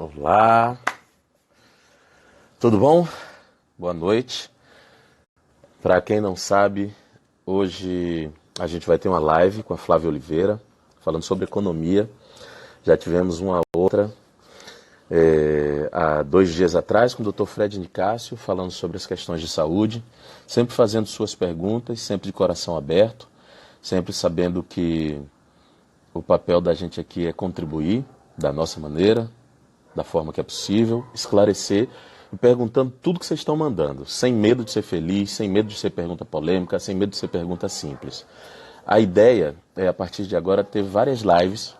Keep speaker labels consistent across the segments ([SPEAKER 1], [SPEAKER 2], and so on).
[SPEAKER 1] Olá, tudo bom? Boa noite. Para quem não sabe, hoje a gente vai ter uma live com a Flávia Oliveira, falando sobre economia. Já tivemos uma outra há 2 dias atrás com o Dr. Fred Nicásio, falando sobre as questões de saúde, sempre fazendo suas perguntas, sempre de coração aberto, sempre sabendo que o papel da gente aqui é contribuir da nossa maneira, da forma que é possível, esclarecer e perguntando tudo que vocês estão mandando, sem medo de ser feliz, sem medo de ser pergunta polêmica, sem medo de ser pergunta simples. A ideia é, a partir de agora, ter várias lives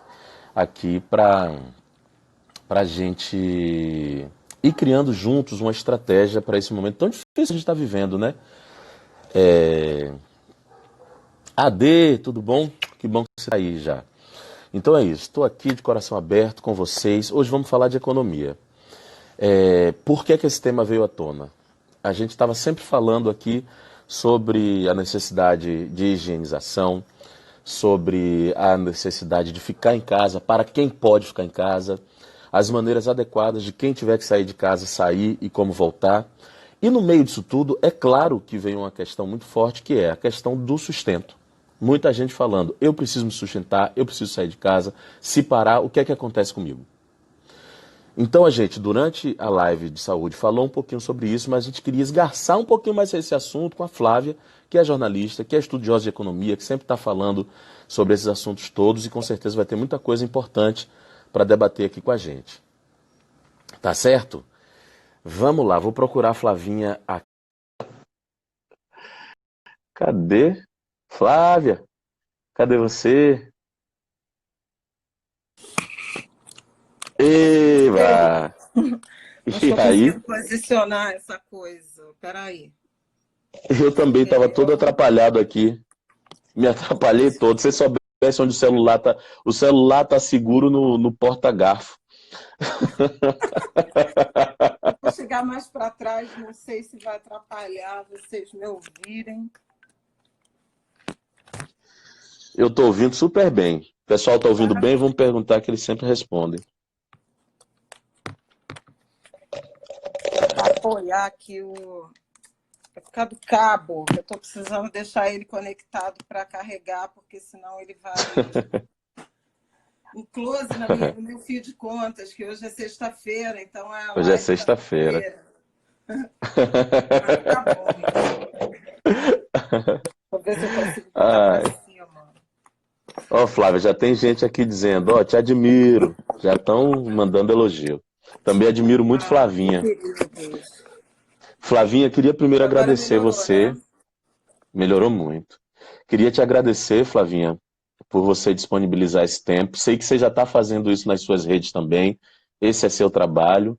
[SPEAKER 1] aqui para a gente ir criando juntos uma estratégia para esse momento tão difícil que a gente está vivendo, né? AD, tudo bom? Que bom que você está aí já. Então é isso, estou aqui de coração aberto com vocês. Hoje vamos falar de economia. Por que esse tema veio à tona? A gente estava sempre falando aqui sobre a necessidade de higienização, sobre a necessidade de ficar em casa, para quem pode ficar em casa, as maneiras adequadas de quem tiver que sair de casa sair e como voltar. E no meio disso tudo, é claro que vem uma questão muito forte, que é a questão do sustento. Muita gente falando, eu preciso me sustentar, eu preciso sair de casa, se parar, o que é que acontece comigo? Então a gente, durante a live de saúde, falou um pouquinho sobre isso, mas a gente queria esgarçar um pouquinho mais esse assunto com a Flávia, que é jornalista, que é estudiosa de economia, que sempre está falando sobre esses assuntos todos e com certeza vai ter muita coisa importante para debater aqui com a gente. Tá certo? Vamos lá, vou procurar a Flavinha aqui. Cadê? Flávia, cadê você?
[SPEAKER 2] Ei,
[SPEAKER 1] Eba!
[SPEAKER 2] não
[SPEAKER 1] E
[SPEAKER 2] estou
[SPEAKER 1] aí?
[SPEAKER 2] conseguindo posicionar essa coisa. Peraí.
[SPEAKER 1] Eu também estava todo atrapalhado aqui. Me atrapalhei todo. Se você soubesse onde o celular tá seguro no porta-garfo.
[SPEAKER 2] Vou chegar mais para trás, não sei se vai atrapalhar vocês me ouvirem.
[SPEAKER 1] Eu tô ouvindo super bem. O pessoal tá ouvindo bem,
[SPEAKER 2] Maravilha.
[SPEAKER 1] vamos perguntar que eles sempre respondem.
[SPEAKER 2] Vou apoiar aqui o. Vai ficar do cabo, que eu estou precisando deixar ele conectado para carregar, porque senão ele vai. Um close no meu fio de contas, que hoje é sexta-feira, então é a
[SPEAKER 1] Hoje é
[SPEAKER 2] live da
[SPEAKER 1] sexta-feira.
[SPEAKER 2] feira. Mas tá bom isso. Vou ver se eu consigo botar para
[SPEAKER 1] Ai.
[SPEAKER 2] cima.
[SPEAKER 1] Ó, Flávia, já tem gente aqui dizendo, ó, te admiro. Já estão mandando elogio. Também admiro muito
[SPEAKER 2] Ah, que
[SPEAKER 1] Flavinha.
[SPEAKER 2] queridos.
[SPEAKER 1] Flavinha, queria primeiro
[SPEAKER 2] Agora
[SPEAKER 1] agradecer
[SPEAKER 2] melhorou,
[SPEAKER 1] você.
[SPEAKER 2] né?
[SPEAKER 1] Melhorou muito. Queria te agradecer, Flavinha, por você disponibilizar esse tempo. Sei que você já está fazendo isso nas suas redes também. Esse é seu trabalho.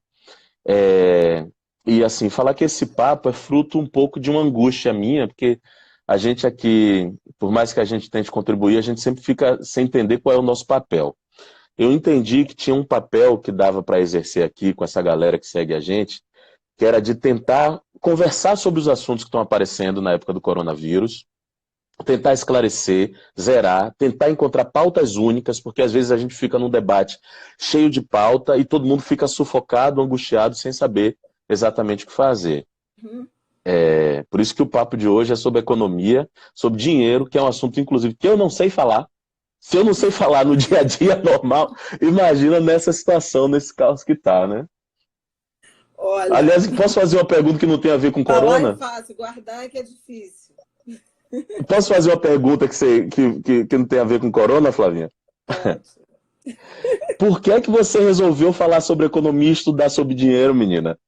[SPEAKER 1] É, E assim, falar que esse papo é fruto um pouco de uma angústia minha, porque a gente aqui, por mais que a gente tente contribuir, a gente sempre fica sem entender qual é o nosso papel. Eu entendi que tinha um papel que dava para exercer aqui com essa galera que segue a gente, que era de tentar conversar sobre os assuntos que estão aparecendo na época do coronavírus, tentar esclarecer, zerar, tentar encontrar pautas únicas, porque às vezes a gente fica num debate cheio de pauta e todo mundo fica sufocado, angustiado, sem saber exatamente o que fazer.
[SPEAKER 2] Uhum.
[SPEAKER 1] Por isso que o papo de hoje é sobre economia, sobre dinheiro, que é um assunto, inclusive, que eu não sei falar. Se eu não sei falar no dia a dia normal, imagina nessa situação, nesse caos que tá, né?
[SPEAKER 2] Olha,
[SPEAKER 1] Aliás, posso fazer uma pergunta que não tem a ver com
[SPEAKER 2] falar é
[SPEAKER 1] corona?
[SPEAKER 2] fácil, guardar é que é difícil.
[SPEAKER 1] Posso fazer uma pergunta que não tem a ver com corona, Flavinha?
[SPEAKER 2] Pode.
[SPEAKER 1] Por que você resolveu falar sobre economia e estudar sobre dinheiro, menina?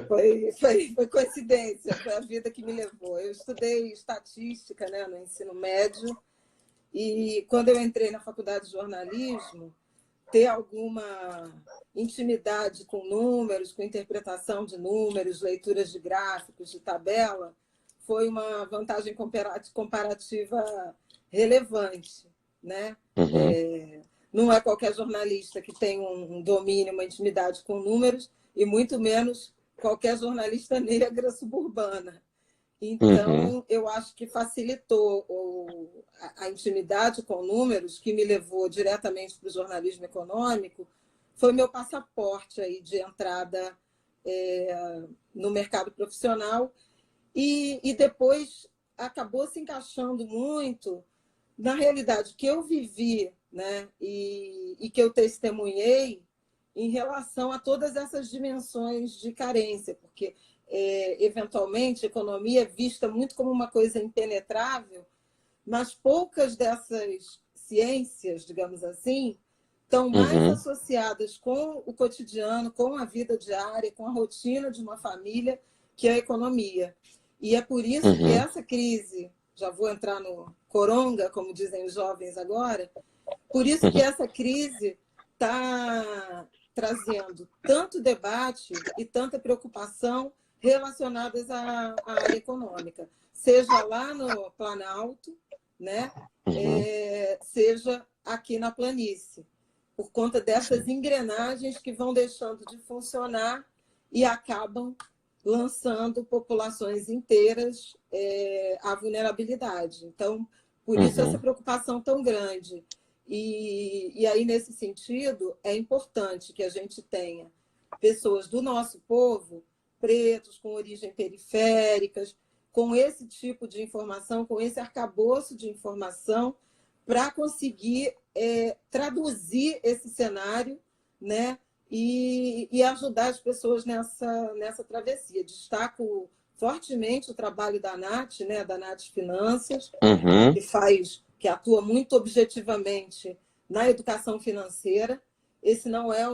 [SPEAKER 2] Foi coincidência, foi a vida que me levou. Eu estudei estatística, né, no ensino médio, e quando eu entrei na faculdade de jornalismo, ter alguma intimidade com números, com interpretação de números, leituras de gráficos, de tabela, foi uma vantagem comparativa relevante, né?
[SPEAKER 1] Uhum,
[SPEAKER 2] Não é qualquer jornalista que tem um domínio, uma intimidade com números, e muito menos qualquer jornalista negra suburbana.
[SPEAKER 1] uhum,
[SPEAKER 2] Então, eu acho que facilitou a intimidade com números, que me levou diretamente para o jornalismo econômico, foi meu passaporte aí de entrada no mercado profissional e depois acabou se encaixando muito na realidade que eu vivi, né, e que eu testemunhei em relação a todas essas dimensões de carência, porque eventualmente a economia é vista muito como uma coisa impenetrável, mas poucas dessas ciências, digamos assim, estão mais
[SPEAKER 1] Uhum,
[SPEAKER 2] associadas com o cotidiano, com a vida diária, com a rotina de uma família, que é a economia. E é por isso que
[SPEAKER 1] uhum,
[SPEAKER 2] essa crise, já vou entrar no coronga, como dizem os jovens agora, por isso que
[SPEAKER 1] uhum,
[SPEAKER 2] essa crise está trazendo tanto debate e tanta preocupação relacionadas à área econômica, seja lá no Planalto, né?
[SPEAKER 1] uhum.
[SPEAKER 2] Seja aqui na planície, por conta dessas
[SPEAKER 1] Sim.
[SPEAKER 2] engrenagens que vão deixando de funcionar e acabam lançando populações inteiras à vulnerabilidade. Então, por isso essa
[SPEAKER 1] Uhum,
[SPEAKER 2] preocupação tão grande. E aí, nesse sentido, é importante que a gente tenha pessoas do nosso povo, pretos, com origem periféricas, com esse tipo de informação, com esse arcabouço de informação, para conseguir traduzir esse cenário, né, e ajudar as pessoas nessa travessia. Destaco fortemente o trabalho da Nath, né, da Nath Finanças,
[SPEAKER 1] uhum,
[SPEAKER 2] que atua muito objetivamente na educação financeira. Esse não é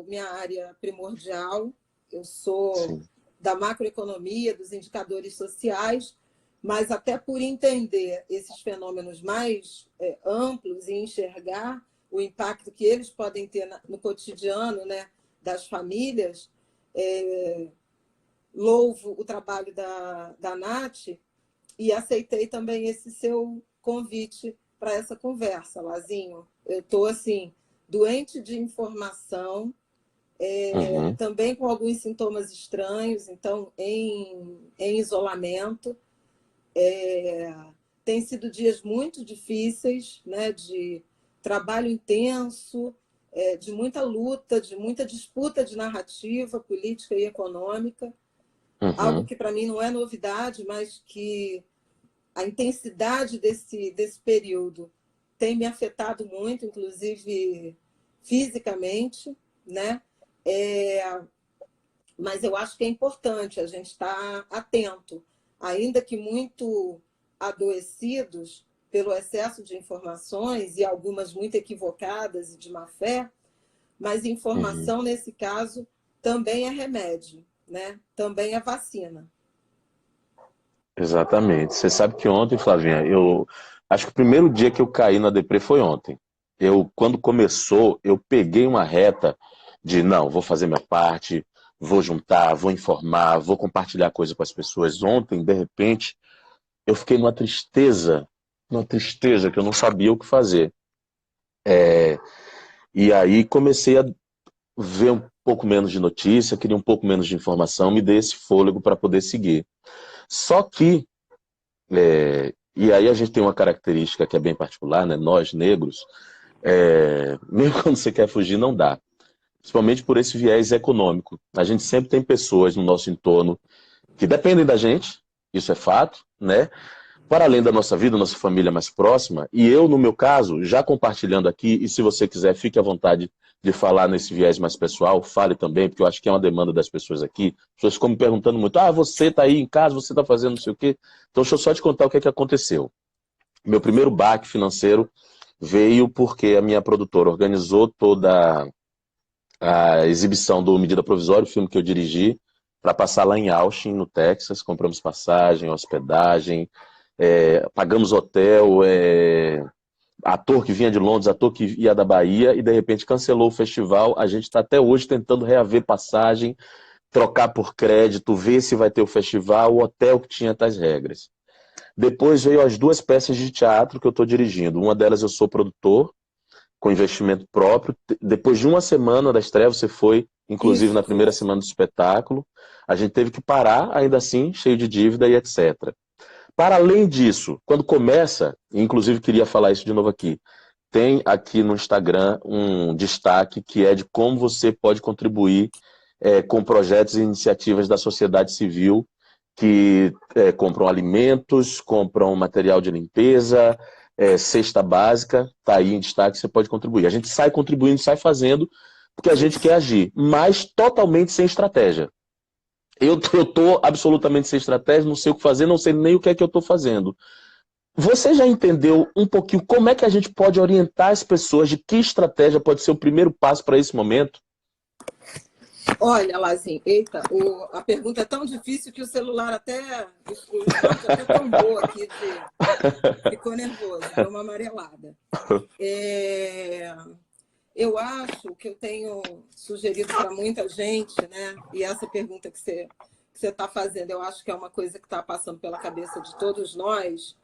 [SPEAKER 2] minha área primordial. Eu sou
[SPEAKER 1] sim.
[SPEAKER 2] da macroeconomia, dos indicadores sociais, mas até por entender esses fenômenos mais amplos e enxergar o impacto que eles podem ter no cotidiano, né, das famílias, louvo o trabalho da Nath e aceitei também esse seu convite para essa conversa, Lazinho. Eu estou, assim, doente de informação,
[SPEAKER 1] Uhum,
[SPEAKER 2] também com alguns sintomas estranhos, então, em isolamento. Tem sido dias muito difíceis, né, de trabalho intenso, de muita luta, de muita disputa de narrativa política e econômica, algo
[SPEAKER 1] uhum.
[SPEAKER 2] que para mim não é novidade, mas que a intensidade desse período tem me afetado muito, inclusive fisicamente, né? É, mas eu acho que é importante a gente estar atento, ainda que muito adoecidos pelo excesso de informações e algumas muito equivocadas e de má fé, mas
[SPEAKER 1] Uhum.
[SPEAKER 2] informação, nesse caso, também é remédio, né? Também é vacina.
[SPEAKER 1] Exatamente. Você sabe que ontem, Flavinha, eu acho que o primeiro dia que eu caí na deprê foi ontem. Quando começou, eu peguei uma reta de não, vou fazer minha parte, vou juntar, vou informar, vou compartilhar coisa com as pessoas. Ontem, de repente, eu fiquei numa tristeza que eu não sabia o que fazer. E aí comecei a ver um pouco menos de notícia, queria um pouco menos de informação, me dê esse fôlego para poder seguir. Só que e aí a gente tem uma característica que é bem particular, né? Nós, negros, mesmo quando você quer fugir, não dá. Principalmente por esse viés econômico. A gente sempre tem pessoas no nosso entorno que dependem da gente, isso é fato, né? Para além da nossa vida, nossa família mais próxima, e eu, no meu caso, já compartilhando aqui, e se você quiser, fique à vontade de falar nesse viés mais pessoal, fale também, porque eu acho que é uma demanda das pessoas aqui. As pessoas ficam me perguntando muito, você está aí em casa, você está fazendo não sei o quê. Então, deixa eu só te contar o que é que aconteceu. Meu primeiro baque financeiro veio porque a minha produtora organizou toda a exibição do Medida Provisória, o filme que eu dirigi, para passar lá em Austin, no Texas. Compramos passagem, hospedagem, pagamos hotel, ator que vinha de Londres, ator que ia da Bahia, e de repente cancelou o festival. A gente está até hoje tentando reaver passagem, trocar por crédito, ver se vai ter o festival, o hotel que tinha tais regras. Depois veio as duas peças de teatro que eu estou dirigindo. Uma delas eu sou produtor, com investimento próprio. Depois de uma semana da estreia, você foi, inclusive, na
[SPEAKER 2] Isso,
[SPEAKER 1] primeira
[SPEAKER 2] fui.
[SPEAKER 1] semana do espetáculo. A gente teve que parar, ainda assim, cheio de dívida e etc. Para além disso, quando começa, e inclusive queria falar isso de novo aqui, tem aqui no Instagram um destaque que é de como você pode contribuir com projetos e iniciativas da sociedade civil que compram alimentos, compram material de limpeza, cesta básica, está aí em destaque, você pode contribuir. A gente sai contribuindo, sai fazendo, porque a gente quer agir, mas totalmente sem estratégia. Eu estou absolutamente sem estratégia, não sei o que fazer, não sei nem o que é que eu estou fazendo. Você já entendeu um pouquinho como é que a gente pode orientar as pessoas de que estratégia pode ser o primeiro passo para esse momento?
[SPEAKER 2] Olha, Lazinho, eita, a pergunta é tão difícil que o celular até, o áudio até tombou aqui, ficou nervoso, deu uma amarelada. Eu acho que eu tenho sugerido para muita gente, né? E essa pergunta que você está fazendo, eu acho que é uma coisa que está passando pela cabeça de todos nós,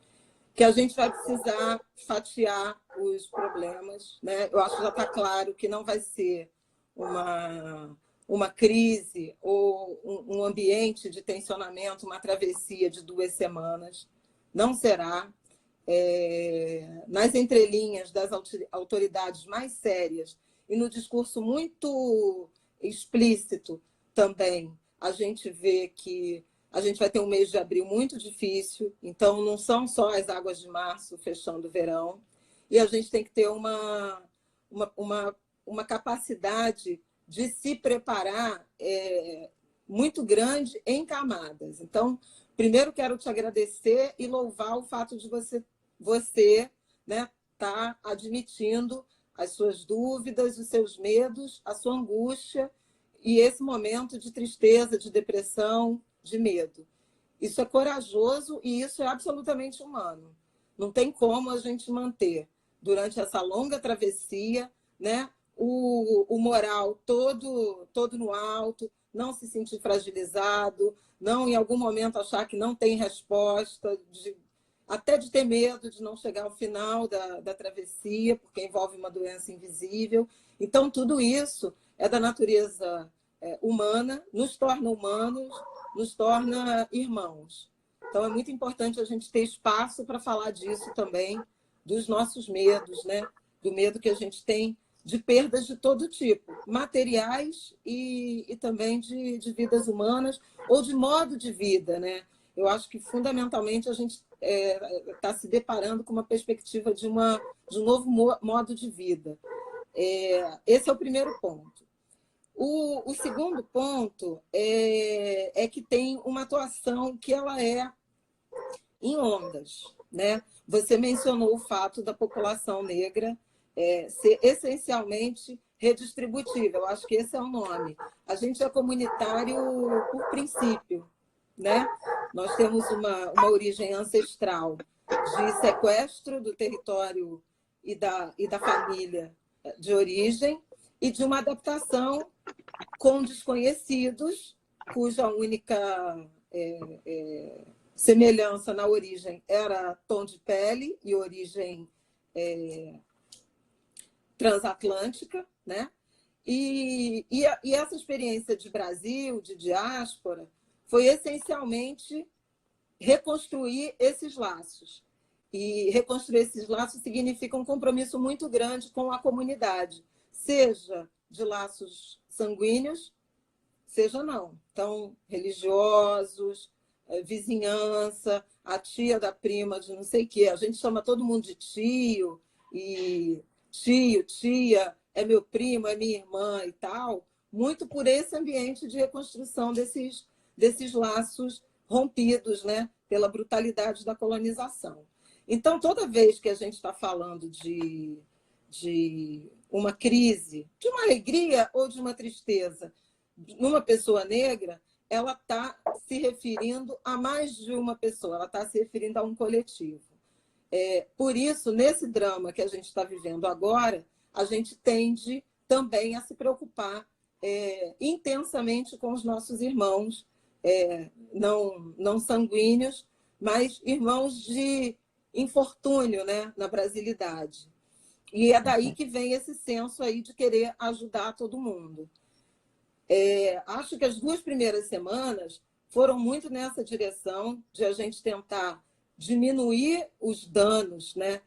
[SPEAKER 2] que a gente vai precisar fatiar os problemas, né? Eu acho que já está claro que não vai ser uma crise ou um ambiente de tensionamento, uma travessia de 2 semanas. Não será. Nas entrelinhas das autoridades mais sérias e no discurso muito explícito também, a gente vê que a gente vai ter um mês de abril muito difícil, então não são só as águas de março fechando o verão, e a gente tem que ter uma capacidade de se preparar muito grande em camadas. Então, primeiro quero te agradecer e louvar o fato de você, né, tá admitindo as suas dúvidas, os seus medos, a sua angústia e esse momento de tristeza, de depressão, de medo. Isso é corajoso e isso é absolutamente humano. Não tem como a gente manter, durante essa longa travessia, né, o moral todo no alto, não se sentir fragilizado, não em algum momento achar que não tem resposta, até de ter medo de não chegar ao final da travessia, porque envolve uma doença invisível. Então, tudo isso é da natureza humana, nos torna humanos, nos torna irmãos. Então, é muito importante a gente ter espaço para falar disso também, dos nossos medos, né? Do medo que a gente tem de perdas de todo tipo, materiais e também de vidas humanas ou de modo de vida, né? Eu acho que, fundamentalmente, a gente está se deparando com uma perspectiva de um novo modo de vida. Esse é o primeiro ponto. O segundo ponto é que tem uma atuação que ela é em ondas, né? Você mencionou o fato da população negra ser essencialmente redistributiva. Eu acho que esse é o nome. A gente é comunitário por princípio, né? Nós temos uma origem ancestral de sequestro do território e da família de origem e de uma adaptação com desconhecidos, cuja única semelhança na origem era tom de pele e origem transatlântica, né? E essa experiência de Brasil, de diáspora, foi essencialmente reconstruir esses laços. E reconstruir esses laços significa um compromisso muito grande com a comunidade, seja de laços sanguíneos, seja não. Então, religiosos, vizinhança, a tia da prima de não sei o quê. A gente chama todo mundo de tio, e tio, tia, é meu primo, é minha irmã e tal, muito por esse ambiente de reconstrução desses laços rompidos, né, pela brutalidade da colonização. Então, toda vez que a gente está falando de uma crise, de uma alegria ou de uma tristeza numa pessoa negra, ela está se referindo a mais de uma pessoa, ela está se referindo a um coletivo. Por isso, nesse drama que a gente está vivendo agora, a gente tende também a se preocupar intensamente com os nossos irmãos, não sanguíneos, mas irmãos de infortúnio, né, na brasilidade. E é daí que vem esse senso aí de querer ajudar todo mundo. Acho que as 2 primeiras semanas foram muito nessa direção de a gente tentar diminuir os danos, né,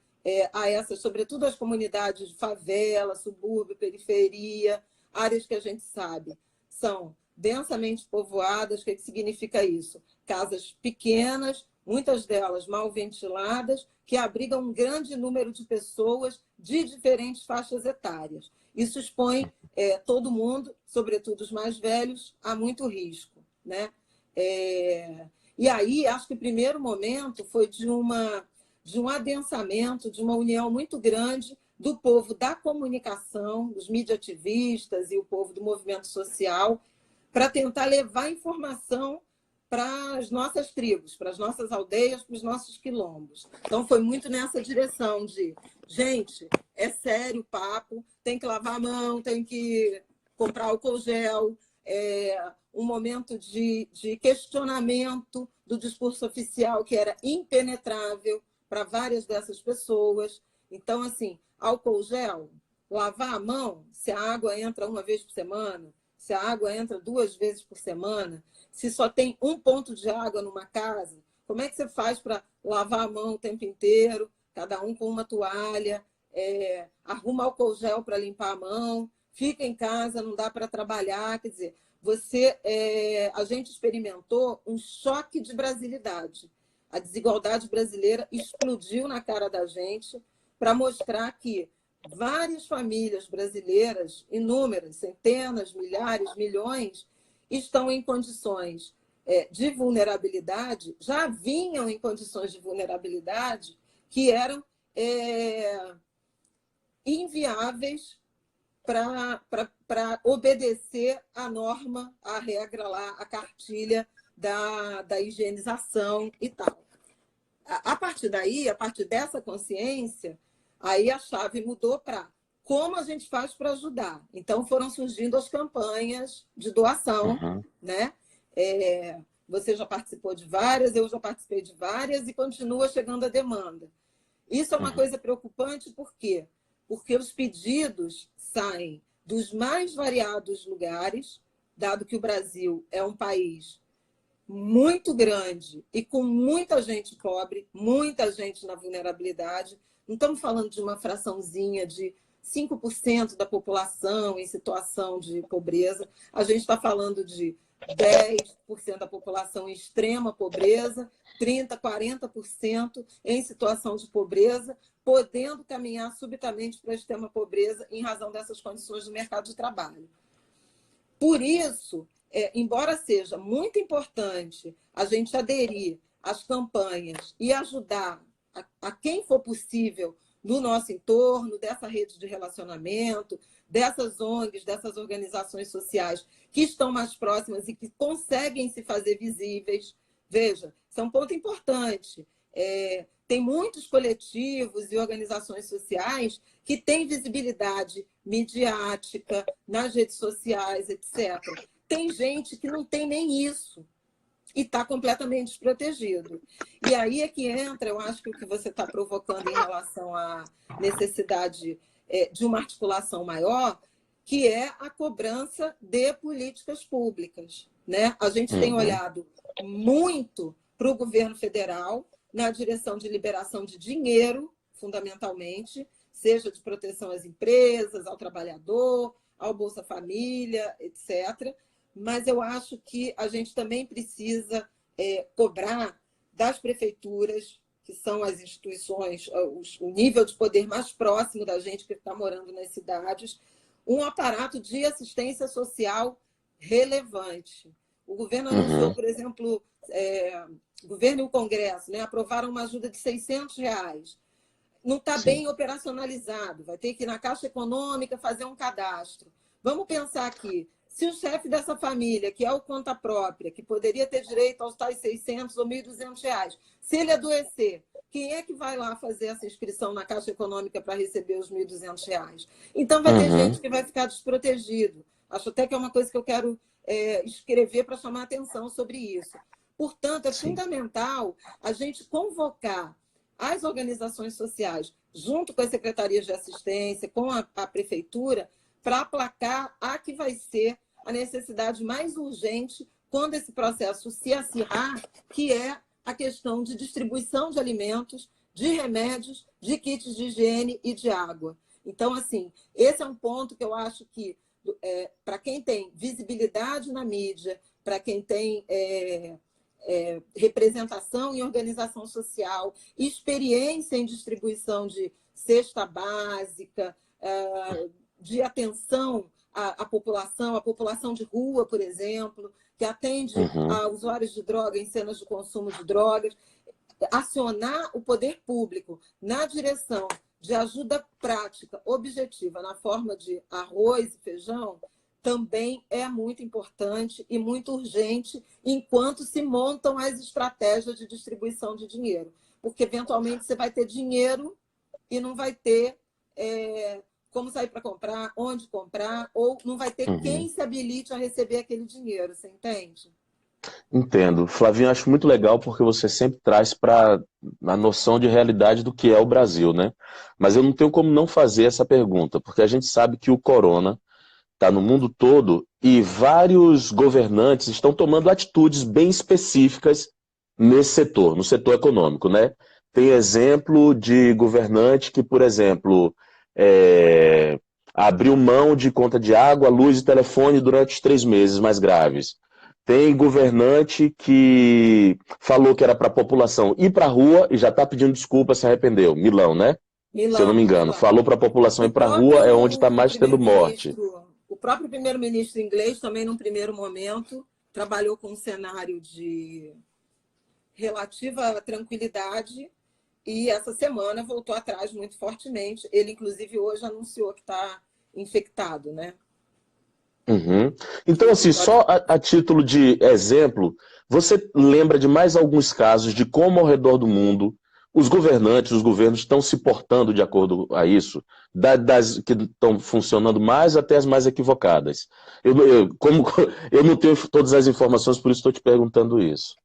[SPEAKER 2] a essas, sobretudo as comunidades de favela, subúrbio, periferia, áreas que a gente sabe são densamente povoadas. O que significa isso? Casas pequenas, muitas delas mal ventiladas, que abrigam um grande número de pessoas de diferentes faixas etárias. Isso expõe todo mundo, sobretudo os mais velhos, a muito risco, né? E aí, acho que o primeiro momento foi de um adensamento, de uma união muito grande do povo da comunicação, dos mídia-ativistas e o povo do movimento social, para tentar levar informação para as nossas tribos, para as nossas aldeias, para os nossos quilombos. Então, foi muito nessa direção de, gente, é sério o papo, tem que lavar a mão, tem que comprar álcool gel, um momento de questionamento do discurso oficial, que era impenetrável para várias dessas pessoas. Então, assim, álcool gel, lavar a mão, se a água entra uma vez por semana, se a água entra 2 vezes por semana, se só tem um ponto de água numa casa, como é que você faz para lavar a mão o tempo inteiro, cada um com uma toalha, arruma álcool gel para limpar a mão, fica em casa, não dá para trabalhar. Quer dizer, a gente experimentou um choque de brasilidade. A desigualdade brasileira explodiu na cara da gente para mostrar que várias famílias brasileiras, inúmeras, centenas, milhares, milhões, estão em condições de vulnerabilidade, já vinham em condições de vulnerabilidade que eram inviáveis para obedecer à norma, à regra lá, à cartilha da higienização e tal. A partir daí, a partir dessa consciência, aí a chave mudou para como a gente faz para ajudar. Então, foram surgindo as campanhas de doação, né? Você já participou de várias, eu já participei de várias e continua chegando a demanda. Isso é uma coisa preocupante, por quê? Porque os pedidos saem dos mais variados lugares, dado que o Brasil é um país muito grande e com muita gente pobre, muita gente na vulnerabilidade. Não estamos falando de uma fraçãozinha de 5% da população em situação de pobreza. A gente está falando de 10% da população em extrema pobreza, 30%, 40% em situação de pobreza, podendo caminhar subitamente para a extrema pobreza em razão dessas condições do mercado de trabalho. Por isso, embora seja muito importante a gente aderir às campanhas e ajudar a quem for possível no nosso entorno, dessa rede de relacionamento, dessas ONGs, dessas organizações sociais que estão mais próximas e que conseguem se fazer visíveis. Veja, isso é um ponto importante. Tem muitos coletivos e organizações sociais que têm visibilidade midiática nas redes sociais, etc. Tem gente que não tem nem isso e está completamente desprotegido. E aí é que entra, eu acho que o que você está provocando em relação à necessidade de uma articulação maior, que é a cobrança de políticas públicas, né? A gente tem olhado muito para o governo federal na direção de liberação de dinheiro, fundamentalmente, seja de proteção às empresas, ao trabalhador, ao Bolsa Família, etc., mas eu acho que a gente também precisa cobrar das prefeituras, que são as instituições, o nível de poder mais próximo da gente que está morando nas cidades, um aparato de assistência social relevante. O governo anunciou, por exemplo, o governo e o Congresso, né, aprovaram uma ajuda de R$600. Não está bem operacionalizado, vai ter que ir na Caixa Econômica fazer um cadastro. Vamos pensar aqui, se o chefe dessa família, que é o conta própria, que poderia ter direito aos tais R$600 ou R$1.200, se ele adoecer, quem é que vai lá fazer essa inscrição na Caixa Econômica para receber os R$1.200? Então, vai ter gente que vai ficar desprotegido. Acho até que é uma coisa que eu quero escrever para chamar a atenção sobre isso. Portanto, é fundamental a gente convocar as organizações sociais, junto com as secretarias de assistência, com a prefeitura, para aplacar a que vai ser a necessidade mais urgente quando esse processo se acirrar, que é a questão de distribuição de alimentos, de remédios, de kits de higiene e de água. Então, assim, esse é um ponto que eu acho que, para quem tem visibilidade na mídia, para quem tem representação em organização social, experiência em distribuição de cesta básica, de atenção à população de rua, por exemplo, que atende a usuários de droga em cenas de consumo de drogas, acionar o poder público na direção de ajuda prática, objetiva, na forma de arroz e feijão, também é muito importante e muito urgente enquanto se montam as estratégias de distribuição de dinheiro. Porque, eventualmente, você vai ter dinheiro e não vai ter como sair para comprar, onde comprar, ou não vai ter quem se habilite a receber aquele dinheiro, você entende?
[SPEAKER 1] Entendo. Flavinho, acho muito legal porque você sempre traz para a noção de realidade do que é o Brasil, né? Mas eu não tenho como não fazer essa pergunta, porque a gente sabe que o corona está no mundo todo e vários governantes estão tomando atitudes bem específicas nesse setor, no setor econômico, né? Tem exemplo de governante que, por exemplo, abriu mão de conta de água, luz e telefone durante os 3 meses mais graves. Tem governante que falou que era para a população ir para a rua e já está pedindo desculpa, se arrependeu. Milão, né? Se eu não me
[SPEAKER 2] Milão,
[SPEAKER 1] engano.
[SPEAKER 2] Milão.
[SPEAKER 1] Falou para a população
[SPEAKER 2] O
[SPEAKER 1] ir para a rua, é onde está
[SPEAKER 2] próprio
[SPEAKER 1] mais tendo morte.
[SPEAKER 2] o próprio primeiro-ministro inglês também, num primeiro momento, trabalhou com um cenário de relativa tranquilidade e essa semana voltou atrás muito fortemente. Ele, inclusive, hoje anunciou que está infectado, né?
[SPEAKER 1] Então, assim, só a título de exemplo, você lembra de mais alguns casos de como ao redor do mundo os governantes, os governos estão se portando de acordo a isso, das que estão funcionando mais até as mais equivocadas. Como eu não tenho todas as informações, por isso estou te perguntando isso.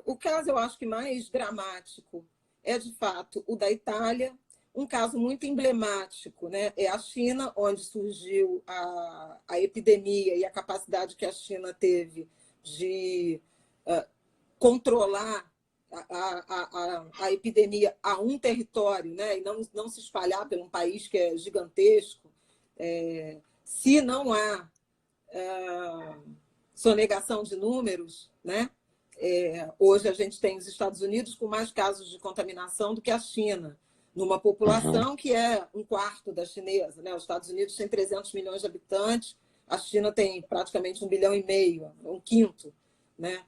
[SPEAKER 2] O caso eu acho que mais dramático é, de fato, o da Itália. Um caso muito emblemático, né? É a China, onde surgiu a epidemia e a capacidade que a China teve de controlar a epidemia a um território, né? E não se espalhar por um país que é gigantesco. Se não há sonegação de números, né? Hoje a gente tem os Estados Unidos com mais casos de contaminação do que a China, numa população que é um quarto da chinesa, né? Os Estados Unidos têm 300 milhões de habitantes, a China tem praticamente 1,5 bilhão, um quinto, né?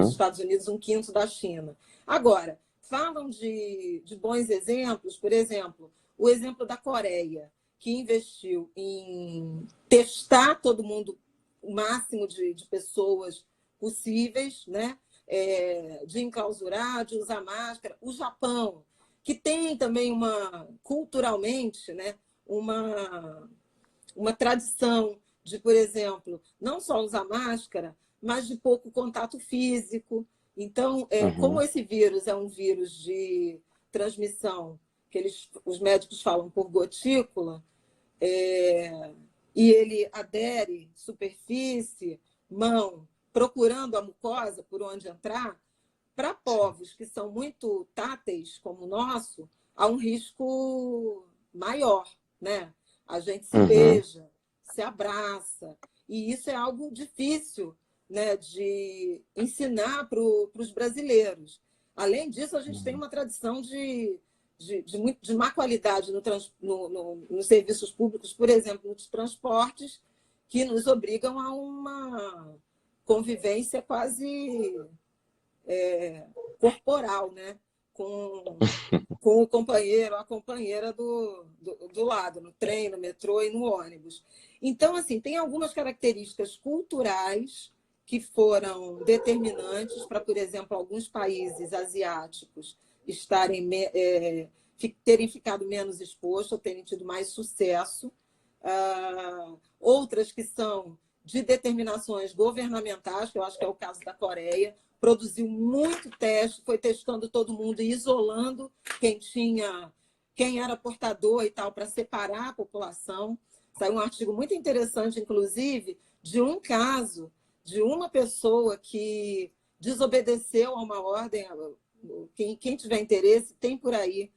[SPEAKER 2] Os Estados Unidos, um quinto da China. Agora, falam de bons exemplos, por exemplo, o exemplo da Coreia, que investiu em testar todo mundo, o máximo de pessoas possíveis, né? De enclausurar, de usar máscara. O Japão, que tem também culturalmente, né, uma tradição de, por exemplo, não só usar máscara, mas de pouco contato físico. Então, como esse vírus é um vírus de transmissão, que os médicos falam por gotícula, e ele adere superfície, mão, procurando a mucosa por onde entrar, para povos que são muito táteis, como o nosso, há um risco maior, né? A gente se beija, se abraça, e isso é algo difícil, né, de ensinar para os brasileiros. Além disso, a gente tem uma tradição de má qualidade nos serviços públicos, por exemplo, nos transportes, que nos obrigam a uma convivência quase corporal, né? Com o companheiro, a companheira do lado, no trem, no metrô e no ônibus. Então, assim, tem algumas características culturais que foram determinantes para, por exemplo, alguns países asiáticos terem ficado menos expostos, ou terem tido mais sucesso. Outras que são de determinações governamentais, que eu acho que é o caso da Coreia, produziu muito teste, foi testando todo mundo e isolando quem era portador e tal, para separar a população. Saiu um artigo muito interessante, inclusive, de um caso de uma pessoa que desobedeceu a uma ordem, Quem tiver interesse, tem por aí.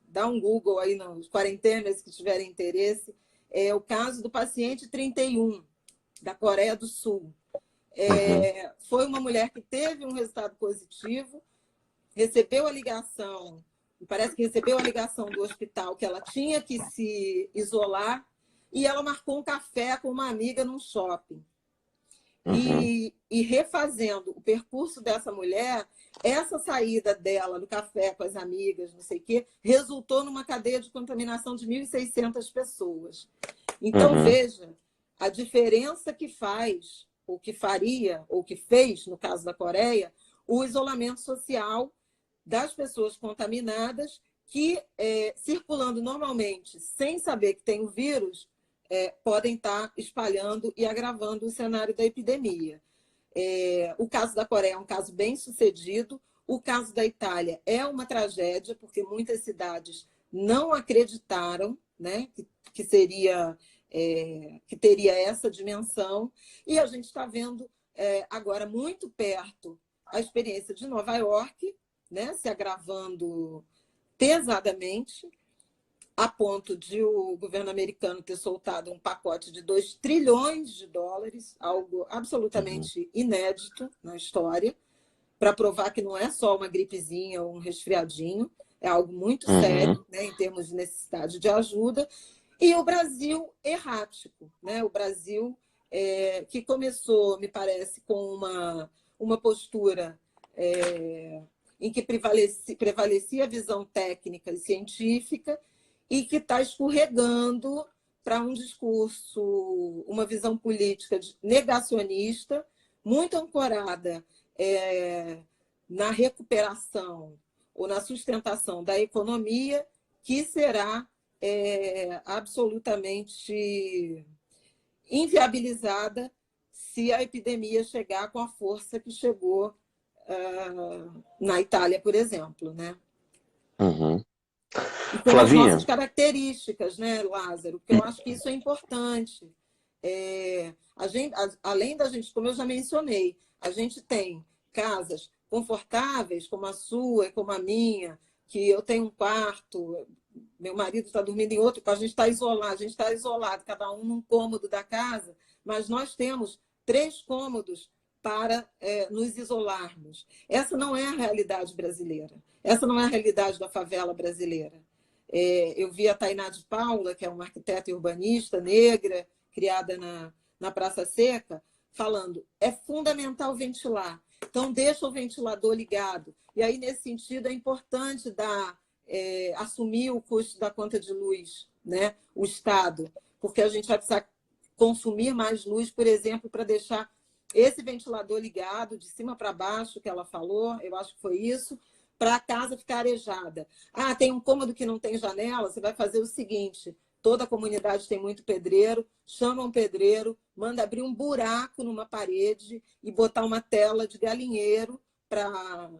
[SPEAKER 2] Dá um Google aí nos quarentenas que tiverem interesse. É o caso do paciente 31, da Coreia do Sul. Foi uma mulher que teve um resultado positivo, recebeu a ligação, parece que recebeu a ligação do hospital que ela tinha que se isolar, e ela marcou um café com uma amiga num shopping. E refazendo o percurso dessa mulher, essa saída dela no café com as amigas, não sei o quê, resultou numa cadeia de contaminação de 1.600 pessoas. Então, veja, a diferença que faz, ou que faria, ou que fez, no caso da Coreia, o isolamento social das pessoas contaminadas que, circulando normalmente, sem saber que tem o vírus, podem estar espalhando e agravando o cenário da epidemia. O caso da Coreia é um caso bem sucedido. O caso da Itália é uma tragédia, porque muitas cidades não acreditaram, né, que teria essa dimensão. E a gente está vendo agora muito perto a experiência de Nova York, né, se agravando pesadamente, a ponto de o governo americano ter soltado um pacote de 2 trilhões de dólares, algo absolutamente inédito na história, para provar que não é só uma gripezinha ou um resfriadinho, é algo muito sério, né, em termos de necessidade de ajuda. E o Brasil errático, né? O Brasil que começou, me parece, com uma postura em que prevalecia a visão técnica e científica, e que está escorregando para um discurso, uma visão política negacionista, muito ancorada na recuperação ou na sustentação da economia, que será absolutamente inviabilizada se a epidemia chegar com a força que chegou na Itália, por exemplo, né? E com as
[SPEAKER 1] Flavinha,
[SPEAKER 2] nossas características, né, Lázaro? Porque eu acho que isso é importante. Além da gente, como eu já mencionei, a gente tem casas confortáveis, como a sua e como a minha, que eu tenho um quarto, meu marido está dormindo em outro, a gente está isolado, cada um num cômodo da casa, mas nós temos 3 cômodos para nos isolarmos. Essa não é a realidade brasileira. Essa não é a realidade da favela brasileira. Eu vi a Tainá de Paula, que é uma arquiteta e urbanista negra, criada na Praça Seca, falando: é fundamental ventilar. Então, deixa o ventilador ligado. E aí, nesse sentido, é importante assumir o custo da conta de luz, né? O Estado, porque a gente vai precisar consumir mais luz, por exemplo, para deixar esse ventilador ligado de cima para baixo, que ela falou, eu acho que foi isso, para a casa ficar arejada. Tem um cômodo que não tem janela, você vai fazer o seguinte: toda a comunidade tem muito pedreiro, chama um pedreiro, manda abrir um buraco numa parede e botar uma tela de galinheiro para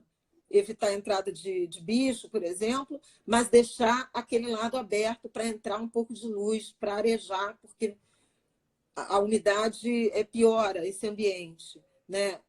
[SPEAKER 2] evitar a entrada de bicho, por exemplo, mas deixar aquele lado aberto para entrar um pouco de luz, para arejar, porque a umidade piora esse ambiente, né?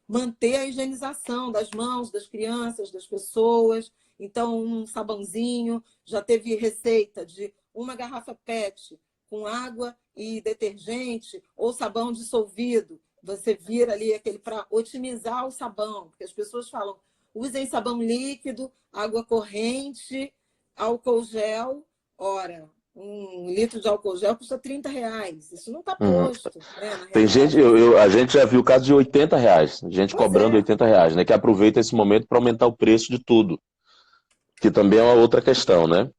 [SPEAKER 2] Manter a higienização das mãos das crianças, das pessoas. Então, um sabãozinho. Já teve receita de uma garrafa PET com água e detergente ou sabão dissolvido. Você vira ali aquele para otimizar o sabão, porque as pessoas falam: usem sabão líquido, água corrente, álcool gel. Ora, 1 litro de álcool gel custa R$30. Isso não está posto, né, na
[SPEAKER 1] tem gente,
[SPEAKER 2] realidade
[SPEAKER 1] a
[SPEAKER 2] brasileira.
[SPEAKER 1] gente já viu caso de R$80, gente
[SPEAKER 2] Pois
[SPEAKER 1] cobrando
[SPEAKER 2] é.
[SPEAKER 1] R$80, né? Que aproveita esse momento para aumentar o preço de tudo, que também é uma outra questão, né?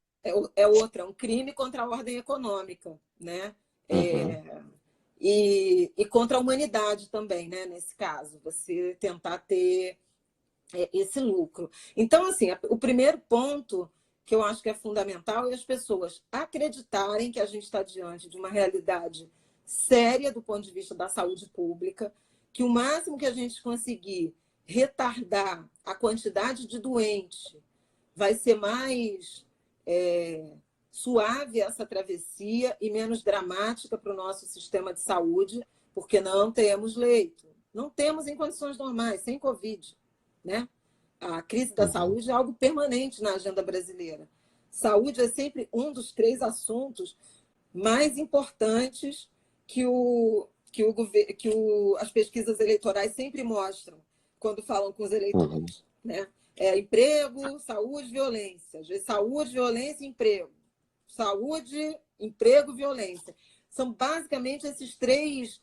[SPEAKER 2] É um crime contra a ordem econômica, né?
[SPEAKER 1] Uhum.
[SPEAKER 2] E contra a humanidade também, né? Nesse caso, você tentar ter esse lucro. Então, assim, o primeiro ponto que eu acho que é fundamental é as pessoas acreditarem que a gente está diante de uma realidade séria do ponto de vista da saúde pública, que o máximo que a gente conseguir retardar a quantidade de doente vai ser mais suave essa travessia e menos dramática para o nosso sistema de saúde, porque não temos leito. Não temos em condições normais, sem Covid. né? A crise da saúde é algo permanente na agenda brasileira. Saúde é sempre um dos 3 assuntos mais importantes as pesquisas eleitorais sempre mostram quando falam com os eleitores, né? Emprego, saúde, violência. Saúde, violência, emprego. Saúde, emprego, violência. São basicamente essas três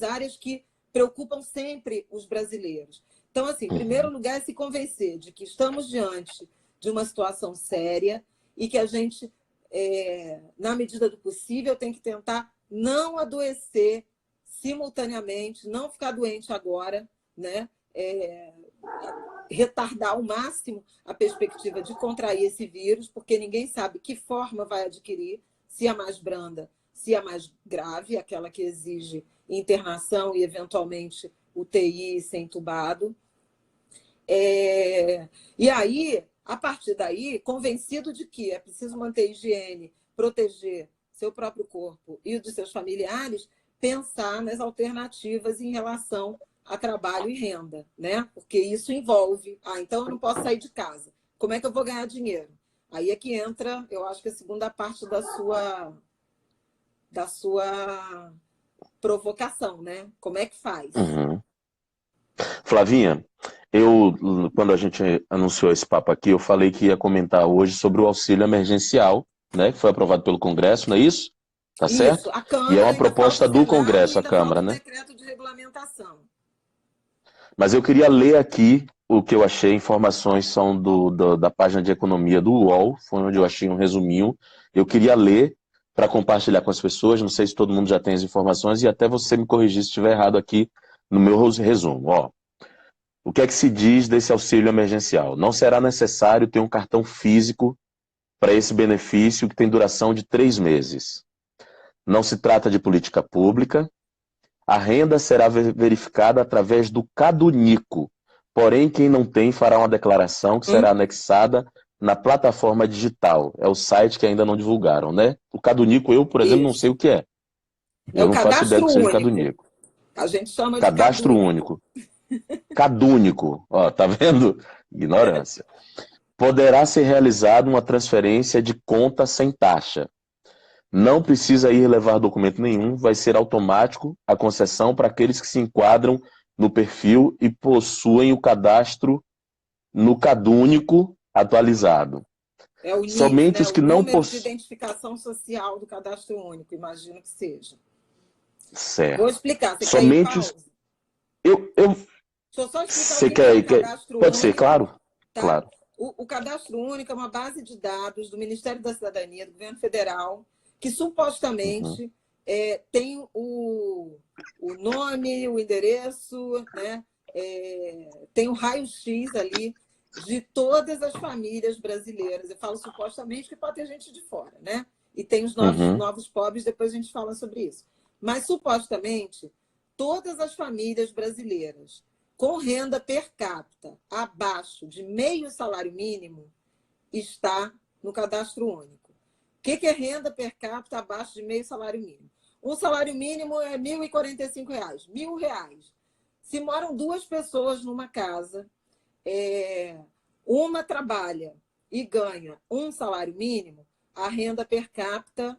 [SPEAKER 2] áreas que preocupam sempre os brasileiros. Então, assim, em primeiro lugar, é se convencer de que estamos diante de uma situação séria e que a gente, na medida do possível, tem que tentar não adoecer simultaneamente, não ficar doente agora, né? Retardar ao máximo a perspectiva de contrair esse vírus, porque ninguém sabe que forma vai adquirir, se é mais branda, se é mais grave, aquela que exige internação e, eventualmente, UTI ser entubado. E aí, a partir daí, convencido de que é preciso manter higiene, proteger seu próprio corpo e o de seus familiares, pensar nas alternativas em relação a trabalho e renda, né? Porque isso envolve, então eu não posso sair de casa. Como é que eu vou ganhar dinheiro? Aí é que entra, eu acho que a segunda parte da sua provocação, né? Como é que faz?
[SPEAKER 1] Flavinha, quando a gente anunciou esse papo aqui, eu falei que ia comentar hoje sobre o auxílio emergencial, né? Que foi aprovado pelo Congresso, não é isso? Tá certo?
[SPEAKER 2] Isso, a Câmara,
[SPEAKER 1] E é uma
[SPEAKER 2] ainda falta
[SPEAKER 1] proposta
[SPEAKER 2] o
[SPEAKER 1] do
[SPEAKER 2] Senado,
[SPEAKER 1] Congresso, a
[SPEAKER 2] ainda falta
[SPEAKER 1] Câmara,
[SPEAKER 2] o
[SPEAKER 1] né?
[SPEAKER 2] decreto de regulamentação.
[SPEAKER 1] Mas eu queria ler aqui o que eu achei, informações são da página de economia do UOL, foi onde eu achei um resuminho. Eu queria ler para compartilhar com as pessoas, não sei se todo mundo já tem as informações, e até você me corrigir se estiver errado aqui no meu resumo. Ó, o que é que se diz desse auxílio emergencial? Não será necessário ter um cartão físico para esse benefício que tem duração de 3 meses. Não se trata de política pública. A renda será verificada através do CadÚnico. Porém, quem não tem fará uma declaração que será anexada na plataforma digital. É o site que ainda não divulgaram, né? O CadÚnico, eu, por exemplo, não sei o que é.
[SPEAKER 2] É
[SPEAKER 1] Eu
[SPEAKER 2] o
[SPEAKER 1] não faço ideia do
[SPEAKER 2] cadastro
[SPEAKER 1] que seja o
[SPEAKER 2] único.
[SPEAKER 1] CadÚnico.
[SPEAKER 2] A gente chama de
[SPEAKER 1] Cadastro
[SPEAKER 2] cadúnico.
[SPEAKER 1] único. CadÚnico. Ó, tá vendo? Ignorância. Poderá ser realizada uma transferência de conta sem taxa. Não precisa ir levar documento nenhum, vai ser automático a concessão para aqueles que se enquadram no perfil e possuem o cadastro no CadÚnico atualizado.
[SPEAKER 2] É o NIS,
[SPEAKER 1] Somente
[SPEAKER 2] né?
[SPEAKER 1] os
[SPEAKER 2] O
[SPEAKER 1] que não
[SPEAKER 2] número de
[SPEAKER 1] possuem...
[SPEAKER 2] identificação social do cadastro único, imagino que seja. Vou
[SPEAKER 1] Certo.
[SPEAKER 2] explicar. Você quer ir,
[SPEAKER 1] Somente os...
[SPEAKER 2] Paulo?
[SPEAKER 1] Eu...
[SPEAKER 2] Deixa eu só explicar o
[SPEAKER 1] Você
[SPEAKER 2] que é o
[SPEAKER 1] quer...
[SPEAKER 2] cadastro
[SPEAKER 1] Pode ser,
[SPEAKER 2] único,
[SPEAKER 1] claro?
[SPEAKER 2] tá?
[SPEAKER 1] Claro.
[SPEAKER 2] O cadastro único é uma base de dados do Ministério da Cidadania, do Governo Federal, que supostamente tem o nome, o endereço, né? Tem o raio-x ali de todas as famílias brasileiras. Eu falo supostamente porque pode ter gente de fora, né? E tem os novos pobres, depois a gente fala sobre isso. Mas supostamente todas as famílias brasileiras com renda per capita abaixo de meio salário mínimo está no cadastro único. O que é renda per capita abaixo de meio salário mínimo? Um salário mínimo é R$ 1.045, R$ 1.000. Se moram 2 pessoas numa casa, uma trabalha e ganha um salário mínimo, a renda per capita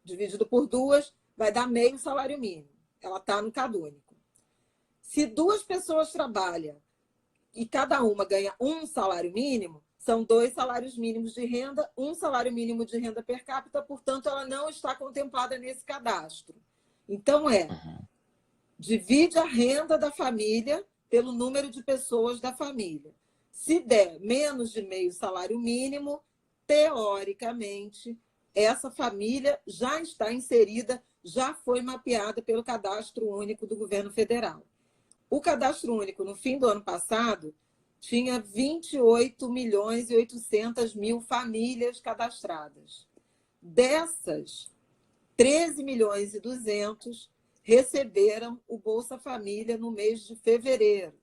[SPEAKER 2] dividido por 2 vai dar meio salário mínimo. Ela está no CadÚnico. Se 2 pessoas trabalham e cada uma ganha um salário mínimo, são 2 salários mínimos de renda, um salário mínimo de renda per capita, portanto, ela não está contemplada nesse cadastro. Então, divide a renda da família pelo número de pessoas da família. Se der menos de meio salário mínimo, teoricamente, essa família já está inserida, já foi mapeada pelo Cadastro Único do Governo Federal. O Cadastro Único, no fim do ano passado, tinha 28.800.000 famílias cadastradas. Dessas, 13.200.000 receberam o Bolsa Família no mês de fevereiro.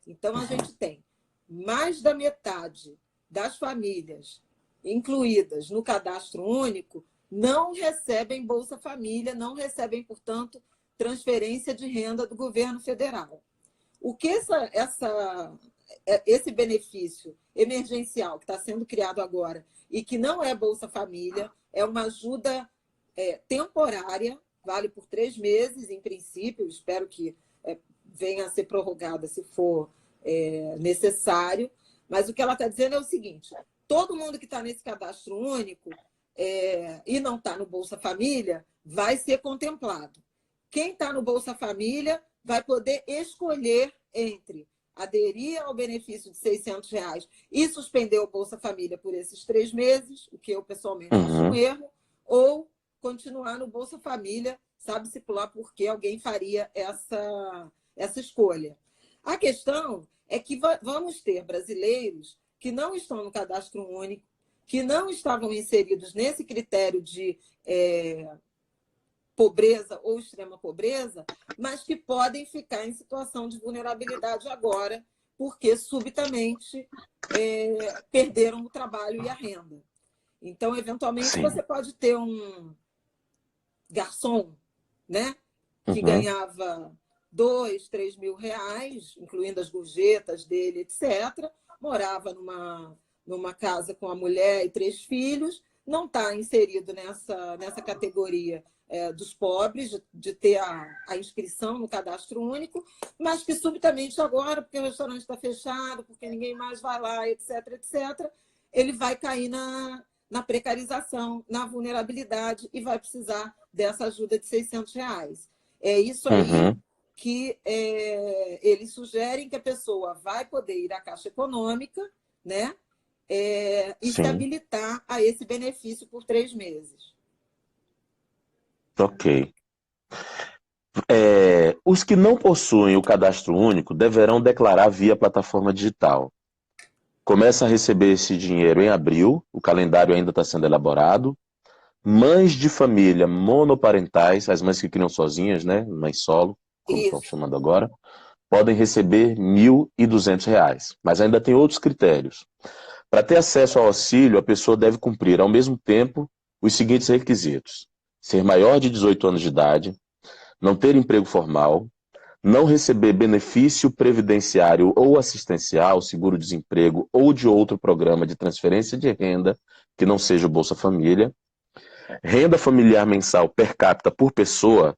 [SPEAKER 2] Então, a gente tem mais da metade das famílias incluídas no Cadastro Único não recebem Bolsa Família, não recebem, portanto, transferência de renda do governo federal. O que esse benefício emergencial que está sendo criado agora e que não é Bolsa Família, é uma ajuda temporária, vale por 3 meses, em princípio, espero que venha a ser prorrogada se for necessário, mas o que ela está dizendo é o seguinte, todo mundo que está nesse cadastro único e não está no Bolsa Família vai ser contemplado. Quem está no Bolsa Família vai poder escolher entre aderir ao benefício de R$ 600 e suspender o Bolsa Família por esses 3 meses, o que eu pessoalmente acho um erro, ou continuar no Bolsa Família, sabe-se lá por que alguém faria essa escolha. A questão é que vamos ter brasileiros que não estão no cadastro único, que não estavam inseridos nesse critério de pobreza ou extrema pobreza, mas que podem ficar em situação de vulnerabilidade agora, porque subitamente perderam o trabalho e a renda. Então, eventualmente,
[SPEAKER 1] Sim.
[SPEAKER 2] você pode ter um garçom, né, que ganhava 2, 3 mil reais, incluindo as gorjetas dele, etc., morava numa casa com a mulher e 3 filhos, não está inserido nessa categoria dos pobres, de ter a inscrição no cadastro único, mas que subitamente agora, porque o restaurante está fechado, porque ninguém mais vai lá, etc., etc., ele vai cair na precarização, na vulnerabilidade e vai precisar dessa ajuda de R$ 600. É isso aí que eles sugerem que a pessoa vai poder ir à Caixa Econômica, né, e se habilitar a esse benefício por 3 meses.
[SPEAKER 1] Ok. Os que não possuem o cadastro único deverão declarar via plataforma digital. Começa a receber esse dinheiro em abril, o calendário ainda está sendo elaborado. Mães de família monoparentais, as mães que criam sozinhas, né, mães solo, como estão chamando agora, podem receber R$ 1.200, mas ainda tem outros critérios. Para ter acesso ao auxílio, a pessoa deve cumprir, ao mesmo tempo, os seguintes requisitos: ser maior de 18 anos de idade, não ter emprego formal, não receber benefício previdenciário ou assistencial, seguro-desemprego ou de outro programa de transferência de renda que não seja o Bolsa Família, renda familiar mensal per capita por pessoa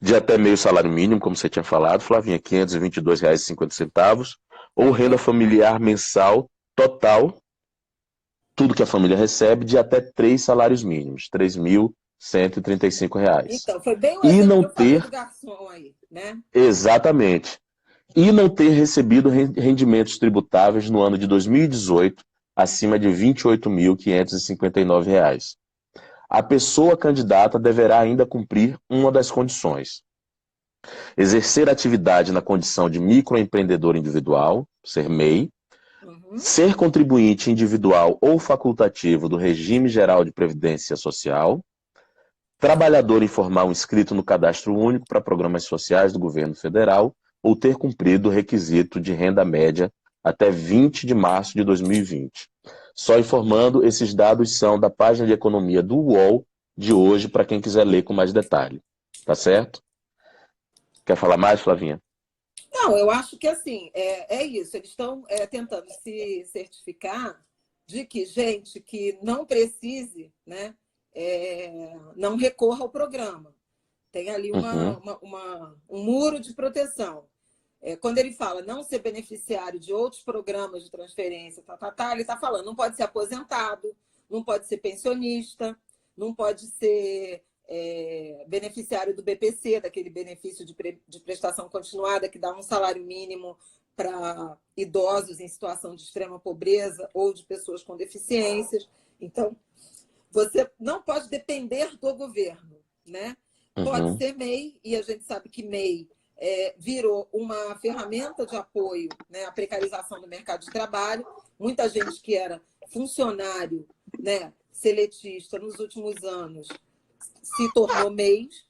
[SPEAKER 1] de até meio salário mínimo, como você tinha falado, Flavinha, R$ 522,50, ou renda familiar mensal total, tudo que a família recebe, de até 3 salários mínimos, R$ 3.135.
[SPEAKER 2] Então, foi bem o
[SPEAKER 1] e
[SPEAKER 2] exemplo
[SPEAKER 1] não
[SPEAKER 2] que eu falei
[SPEAKER 1] ter
[SPEAKER 2] do garçom aí, né?
[SPEAKER 1] Exatamente. E não ter recebido rendimentos tributáveis no ano de 2018 acima de R$ 28.559. A pessoa candidata deverá ainda cumprir uma das condições: exercer atividade na condição de microempreendedor individual, ser MEI, ser contribuinte individual ou facultativo do Regime Geral de Previdência Social, trabalhador informal inscrito no Cadastro Único para Programas Sociais do Governo Federal ou ter cumprido o requisito de renda média até 20 de março de 2020. Só informando, esses dados são da página de economia do UOL de hoje, para quem quiser ler com mais detalhe. Tá certo? Quer falar mais, Flavinha?
[SPEAKER 2] Não, eu acho que assim, é isso. Eles estão tentando se certificar de que gente que não precise, né, não recorra ao programa. Tem ali um muro de proteção. Quando ele fala não ser beneficiário de outros programas de transferência, ele está falando, não pode ser aposentado, não pode ser pensionista, não pode ser beneficiário do BPC, daquele benefício de prestação continuada, que dá um salário mínimo para idosos em situação de extrema pobreza ou de pessoas com deficiências. Então, você não pode depender do governo, né? Pode ser MEI, e a gente sabe que MEI virou uma ferramenta de apoio, né, à precarização do mercado de trabalho. Muita gente que era funcionário, né, seletista nos últimos anos se tornou MEIs,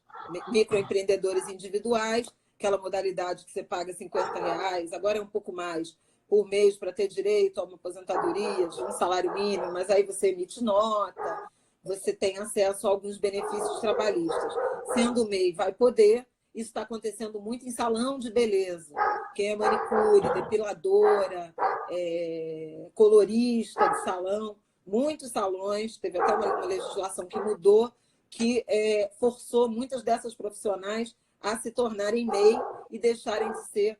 [SPEAKER 2] microempreendedores individuais, aquela modalidade que você paga R$ 50, agora é um pouco mais por mês para ter direito a uma aposentadoria de um salário mínimo, mas aí você emite nota, você tem acesso a alguns benefícios trabalhistas. Sendo MEI, vai poder, isso está acontecendo muito em salão de beleza. Quem é manicure, depiladora, colorista de salão, muitos salões, teve até uma legislação que mudou, que forçou muitas dessas profissionais a se tornarem MEI e deixarem de ser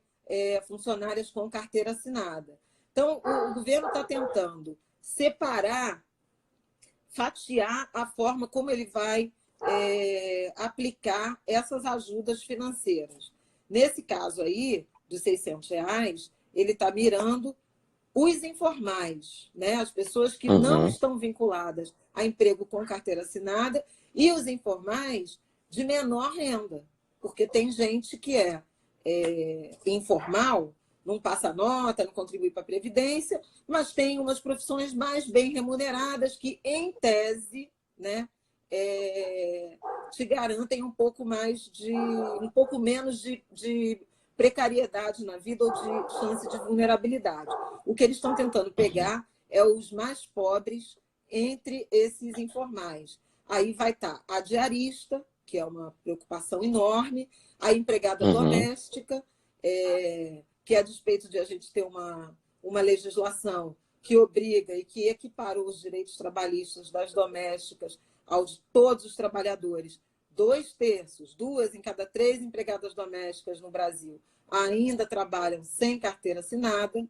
[SPEAKER 2] funcionárias com carteira assinada. Então, o governo está tentando separar, fatiar a forma como ele vai aplicar essas ajudas financeiras. Nesse caso aí, dos R$600, ele está mirando os informais, né? As pessoas que não estão vinculadas a emprego com carteira assinada e os informais de menor renda, porque tem gente que é informal, não passa nota, não contribui para a Previdência, mas tem umas profissões mais bem remuneradas que, em tese, né, te garantem um pouco menos de precariedade na vida ou de chance de vulnerabilidade. O que eles estão tentando pegar é os mais pobres entre esses informais. Aí vai estar a diarista, que é uma preocupação enorme, a empregada doméstica, que a despeito de a gente ter uma legislação que obriga e que equiparou os direitos trabalhistas das domésticas aos de todos os trabalhadores, 2/3, 2 em cada 3 empregadas domésticas no Brasil ainda trabalham sem carteira assinada.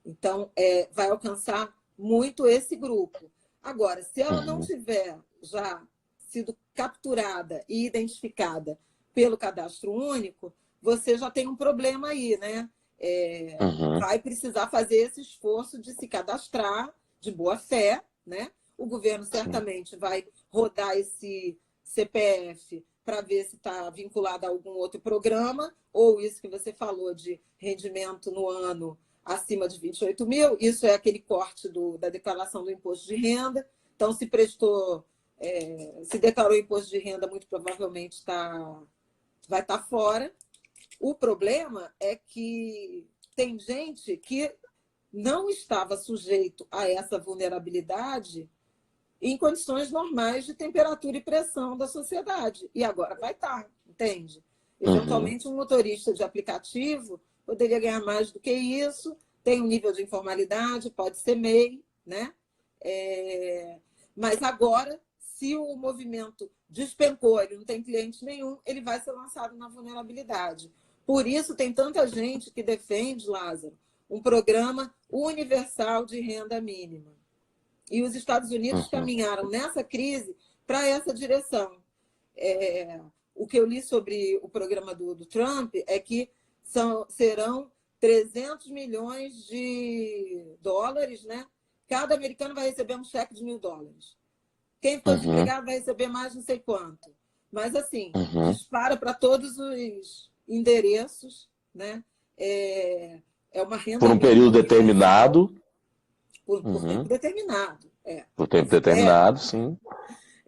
[SPEAKER 2] Então, vai alcançar muito esse grupo. Agora, se ela não tiver já sido capturada e identificada pelo cadastro único, você já tem um problema aí, né? Vai precisar fazer esse esforço de se cadastrar de boa fé, né? O governo certamente vai rodar esse CPF para ver se está vinculado a algum outro programa, ou isso que você falou de rendimento no ano acima de 28 mil, isso é aquele corte da declaração do imposto de renda. Então, se declarou imposto de renda, muito provavelmente vai estar fora. O problema é que tem gente que não estava sujeito a essa vulnerabilidade em condições normais de temperatura e pressão da sociedade. E agora vai estar, entende? Eventualmente, um motorista de aplicativo poderia ganhar mais do que isso, tem um nível de informalidade, pode ser MEI, né? Mas agora, se o movimento despencou, ele não tem cliente nenhum, ele vai ser lançado na vulnerabilidade. Por isso, tem tanta gente que defende, Lázaro, um programa universal de renda mínima. E os Estados Unidos caminharam nessa crise para essa direção. O que eu li sobre o programa do Trump é que serão 300 milhões de dólares, né? Cada americano vai receber um cheque de $1.000. Quem for desempregado vai receber mais não sei quanto. Mas, assim, dispara para todos os endereços, né? É uma renda...
[SPEAKER 1] Por um período determinado.
[SPEAKER 2] Por tempo determinado.
[SPEAKER 1] Por tempo determinado, sim.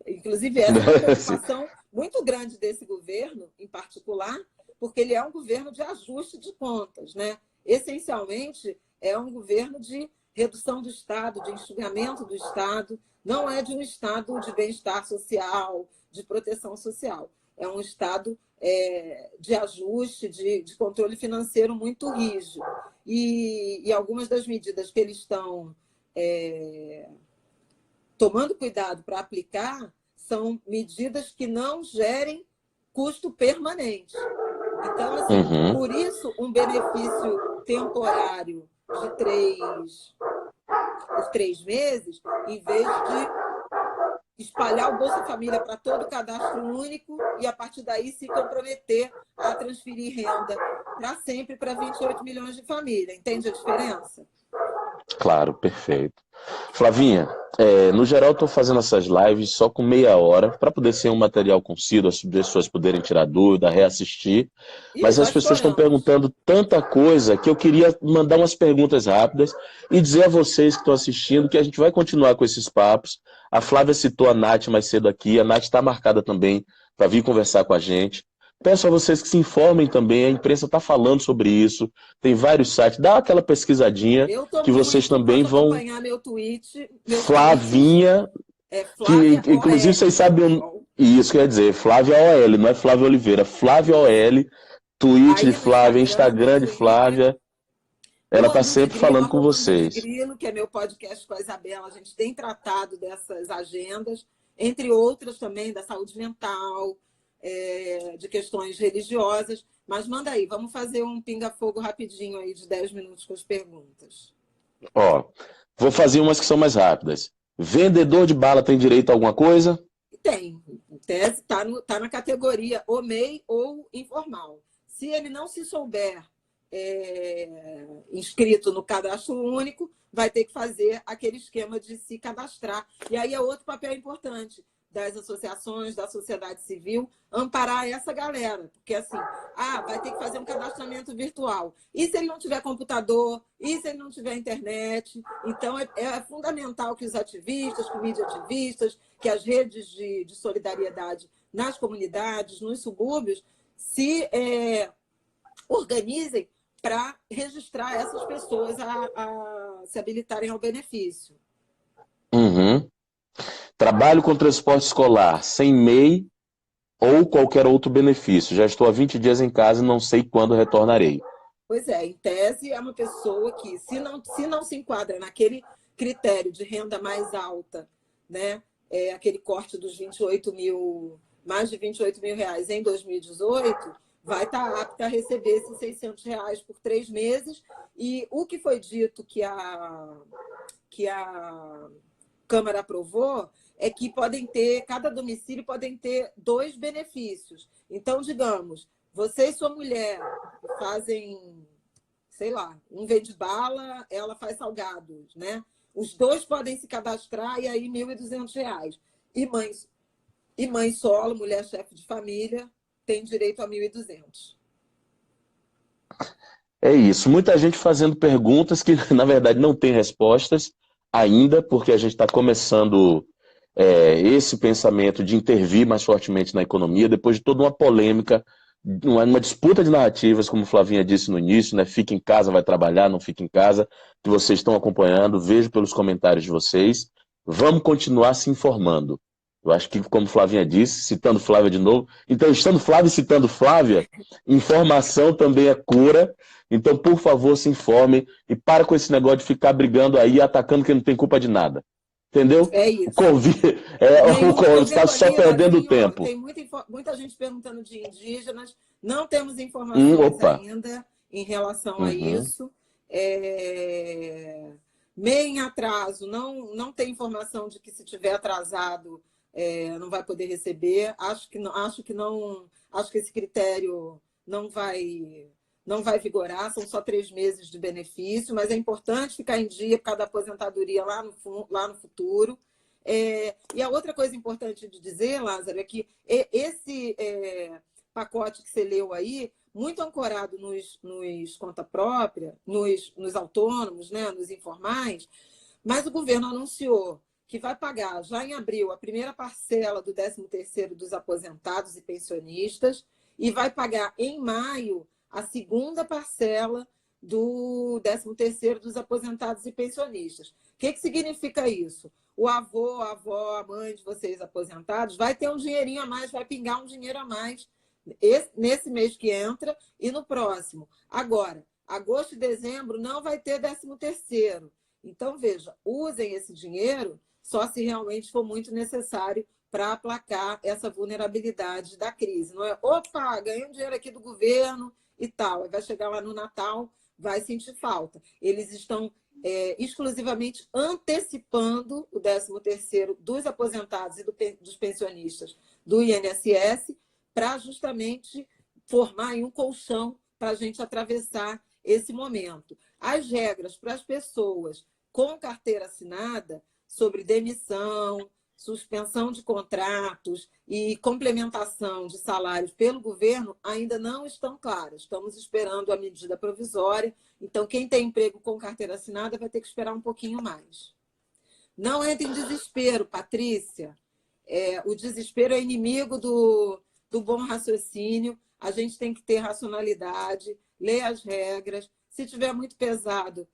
[SPEAKER 2] Inclusive, essa é uma preocupação muito grande desse governo, em particular, porque ele é um governo de ajuste de contas, né? Essencialmente, é um governo de redução do Estado, de enxugamento do Estado, não é de um Estado de bem-estar social, de proteção social. É um Estado de ajuste, de controle financeiro muito rígido. E algumas das medidas que eles estão tomando cuidado para aplicar são medidas que não gerem custo permanente. Então, assim, por isso, um benefício temporário de 3 meses, em vez de espalhar o Bolsa Família para todo o cadastro único e, a partir daí, se comprometer a transferir renda para sempre para 28 milhões de famílias. Entende a diferença?
[SPEAKER 1] Claro, perfeito. Flavinha, no geral estou fazendo essas lives só com meia hora, para poder ser um material conciso, as pessoas poderem tirar dúvida, reassistir. Mas as pessoas estão perguntando tanta coisa que eu queria mandar umas perguntas rápidas e dizer a vocês que estão assistindo que a gente vai continuar com esses papos. A Flávia citou a Nath mais cedo aqui, a Nath está marcada também para vir conversar com a gente. Peço a vocês que se informem também, a imprensa está falando sobre isso, tem vários sites, dá aquela pesquisadinha que vocês também vão...
[SPEAKER 2] acompanhar meu tweet.
[SPEAKER 1] Flavinha, que inclusive vocês sabem E isso quer dizer, Flávia OL, não é Flávia Oliveira, Flávia OL, tweet de
[SPEAKER 2] Aí no
[SPEAKER 1] Flávia,
[SPEAKER 2] Instagram, no
[SPEAKER 1] Instagram de
[SPEAKER 2] Twitter,
[SPEAKER 1] Flávia, ela tá
[SPEAKER 2] no
[SPEAKER 1] sempre
[SPEAKER 2] Tigrilo,
[SPEAKER 1] falando com
[SPEAKER 2] arroba Andes de
[SPEAKER 1] vocês.
[SPEAKER 2] Grilo, que é meu podcast com a Isabela. A gente tem tratado dessas agendas, entre outras também, da saúde mental, de questões religiosas. Mas manda aí, vamos fazer um pinga-fogo rapidinho aí de 10 minutos com as perguntas.
[SPEAKER 1] Ó, vou fazer umas que são mais rápidas. Vendedor de bala tem direito a alguma coisa?
[SPEAKER 2] Tem. Em tese tá na categoria ou MEI ou informal. Se ele não se souber inscrito no cadastro único, vai ter que fazer aquele esquema de se cadastrar. E aí é outro papel importante das associações, da sociedade civil, amparar essa galera. Porque assim, vai ter que fazer um cadastramento virtual. E se ele não tiver computador? E se ele não tiver internet? Então, é fundamental que os ativistas, que mídia ativistas, que as redes de solidariedade nas comunidades, nos subúrbios, se organizem para registrar essas pessoas a se habilitarem ao benefício.
[SPEAKER 1] Uhum. Trabalho com transporte escolar sem MEI ou qualquer outro benefício. Já estou há 20 dias em casa e não sei quando retornarei.
[SPEAKER 2] Pois é, em tese é uma pessoa que, se não se enquadra naquele critério de renda mais alta, né, aquele corte dos 28 mil, mais de 28 mil reais em 2018, vai estar apta a receber esses 600 reais por 3 meses. E o que foi dito que a Câmara aprovou é que cada domicílio podem ter 2 benefícios. Então, digamos, você e sua mulher fazem, sei lá, um vende bala, ela faz salgados, né? Os 2 podem se cadastrar e aí R$ 1.200. E mãe solo, mulher chefe de família, tem direito a 1.200.
[SPEAKER 1] É isso. Muita gente fazendo perguntas que, na verdade, não tem respostas ainda, porque a gente está começando esse pensamento de intervir mais fortemente na economia, depois de toda uma polêmica, uma disputa de narrativas, como Flavinha disse no início, né? Fica em casa, vai trabalhar, não fica em casa, que vocês estão acompanhando, vejo pelos comentários de vocês. Vamos continuar se informando. Eu acho que, como Flavinha disse, citando Flávia de novo, entrevistando Flávia e citando Flávia, informação também é cura. Então, por favor, se informe e para com esse negócio de ficar brigando aí, atacando quem não tem culpa de nada. Entendeu?
[SPEAKER 2] É
[SPEAKER 1] O
[SPEAKER 2] isso.
[SPEAKER 1] convite
[SPEAKER 2] Tô
[SPEAKER 1] está
[SPEAKER 2] vendo
[SPEAKER 1] só
[SPEAKER 2] ali,
[SPEAKER 1] perdendo
[SPEAKER 2] Lazinho, ó,
[SPEAKER 1] tempo.
[SPEAKER 2] tem muita gente perguntando de indígenas. Não temos informações
[SPEAKER 1] Opa.
[SPEAKER 2] ainda em relação a
[SPEAKER 1] Uhum.
[SPEAKER 2] isso. Meio em atraso, não tem informação de que se tiver atrasado não vai poder receber. Acho que esse critério não vai vigorar, são só 3 meses de benefício, mas é importante ficar em dia por causa da aposentadoria lá no futuro. E a outra coisa importante de dizer, Lázaro, é que esse pacote que você leu aí, muito ancorado nos conta própria, nos autônomos, né, nos informais, mas o governo anunciou que vai pagar já em abril a primeira parcela do 13º dos aposentados e pensionistas e vai pagar em maio a segunda parcela do 13º dos aposentados e pensionistas. O que significa isso? O avô, a avó, a mãe de vocês aposentados vai ter um dinheirinho a mais, vai pingar um dinheiro a mais nesse mês que entra e no próximo. Agora, agosto e dezembro não vai ter 13º. Então, veja, usem esse dinheiro só se realmente for muito necessário para aplacar essa vulnerabilidade da crise. Não é, opa, ganhei um dinheiro aqui do governo e tal. Vai chegar lá no Natal, vai sentir falta. Eles estão exclusivamente antecipando o 13º dos aposentados e dos pensionistas do INSS para justamente formar um colchão para a gente atravessar esse momento. As regras para as pessoas com carteira assinada sobre demissão, suspensão de contratos e complementação de salários pelo governo ainda não estão claras. Estamos esperando a medida provisória. Então, quem tem emprego com carteira assinada vai ter que esperar um pouquinho mais. Não entre em desespero, Patrícia. O desespero é inimigo do bom raciocínio. A gente tem que ter racionalidade, ler as regras. Se tiver muito pesado,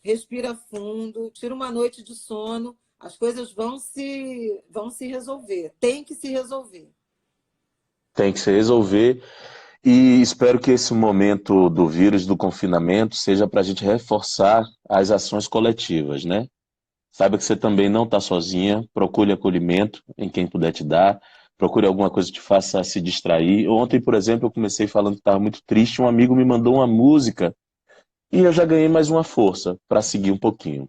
[SPEAKER 2] respira fundo, tira uma noite de sono. as coisas vão se resolver. Tem que se resolver.
[SPEAKER 1] Tem que se resolver. E espero que esse momento do vírus, do confinamento, seja para a gente reforçar as ações coletivas, né? Saiba que você também não está sozinha, procure acolhimento em quem puder te dar, procure alguma coisa que te faça se distrair. Ontem, por exemplo, eu comecei falando que estava muito triste, um amigo me mandou uma música e eu já ganhei mais uma força para seguir um pouquinho.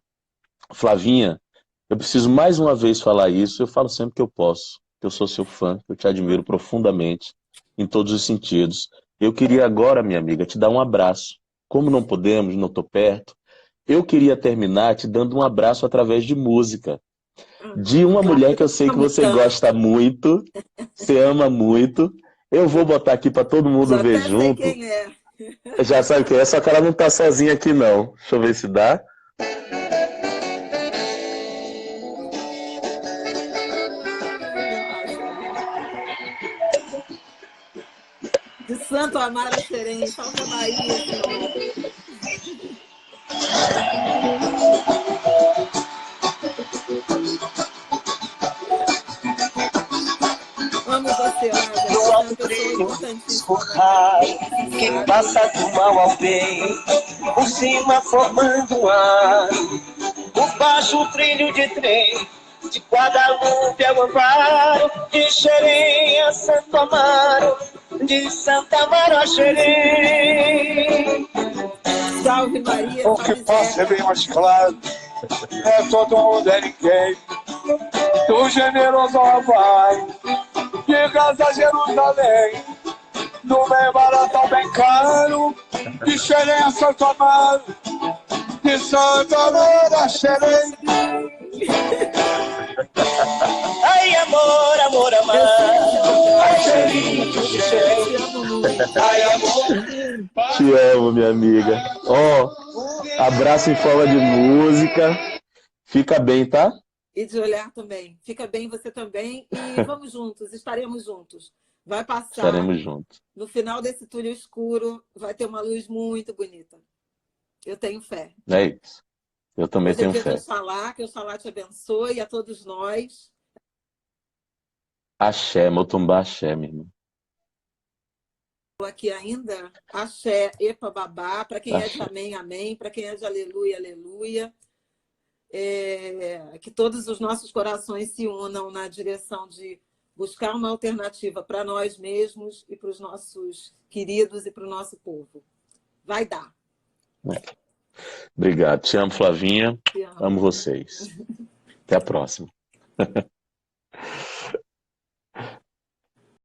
[SPEAKER 1] Flavinha, eu preciso mais uma vez falar isso, eu falo sempre que eu posso, que eu sou seu fã, que eu te admiro profundamente, em todos os sentidos. Eu queria agora, minha amiga, te dar um abraço. Como não podemos, não estou perto, eu queria terminar te dando um abraço através de música. De uma
[SPEAKER 2] Claro,
[SPEAKER 1] mulher
[SPEAKER 2] eu
[SPEAKER 1] que eu sei que
[SPEAKER 2] amo
[SPEAKER 1] você
[SPEAKER 2] tanto.
[SPEAKER 1] gosta muito, você ama muito. Eu vou botar aqui para todo mundo
[SPEAKER 2] Já
[SPEAKER 1] ver
[SPEAKER 2] até sei
[SPEAKER 1] junto.
[SPEAKER 2] quem é.
[SPEAKER 1] Já sabe quem é, só que ela não tá sozinha aqui não. Deixa eu ver se dá.
[SPEAKER 2] Nossa. De Santo Amaro a Xerém, salve a Bahia, senhor. Amo você, Lázaro.
[SPEAKER 3] No
[SPEAKER 2] Você é uma
[SPEAKER 3] alto
[SPEAKER 2] pessoa
[SPEAKER 3] trilho,
[SPEAKER 2] importantíssima na minha
[SPEAKER 3] escorrar,
[SPEAKER 2] vida, você
[SPEAKER 3] quem
[SPEAKER 2] sabe.
[SPEAKER 3] passa do mal ao bem, por cima formando um ar, por baixo o trilho de trem, de Guadalupe ao Amparo, de Xerém a Santo Amaro, de Santa Amaro a Xerém.
[SPEAKER 2] Salve Maria,
[SPEAKER 3] O que
[SPEAKER 2] salve
[SPEAKER 3] passa é bem
[SPEAKER 2] Zeca.
[SPEAKER 3] mais claro, é todo mundo é ninguém, do generoso ao Havaí, de Gaza a Jerusalém. No bem barato ao bem caro, de Xerém a Santo Amaro, de Santo Amaro a Xerém. Ai, amor, amor, amar.
[SPEAKER 2] Eu sinto seu
[SPEAKER 3] Ai,
[SPEAKER 2] abraço,
[SPEAKER 3] Xerém,
[SPEAKER 2] querido. Eu te
[SPEAKER 3] Xerém.
[SPEAKER 2] amo muito.
[SPEAKER 3] Ai, amor.
[SPEAKER 1] Te amo, minha amiga. Ó, abraço em forma de música. Fica bem, tá?
[SPEAKER 2] E de olhar também. Fica bem você também. E vamos juntos, estaremos juntos. Vai passar.
[SPEAKER 1] Estaremos juntos.
[SPEAKER 2] No final desse túnel escuro, vai ter uma luz muito bonita. Eu tenho fé.
[SPEAKER 1] É isso. Eu também
[SPEAKER 2] Hoje é
[SPEAKER 1] tenho
[SPEAKER 2] dia de
[SPEAKER 1] fé.
[SPEAKER 2] Oxalá, que Oxalá te abençoe a todos nós.
[SPEAKER 1] Axé, Motumbá Axé, minha irmã.
[SPEAKER 2] Aqui ainda, axé, epa, babá, para quem é de
[SPEAKER 1] Axé.
[SPEAKER 2] amém, amém, para quem é de aleluia, aleluia. Que todos os nossos corações se unam na direção de buscar uma alternativa para nós mesmos e para os nossos queridos e para o nosso povo. Vai dar.
[SPEAKER 1] Obrigado. Te amo, Flavinha.
[SPEAKER 2] Te amo.
[SPEAKER 1] Amo vocês. Até a próxima.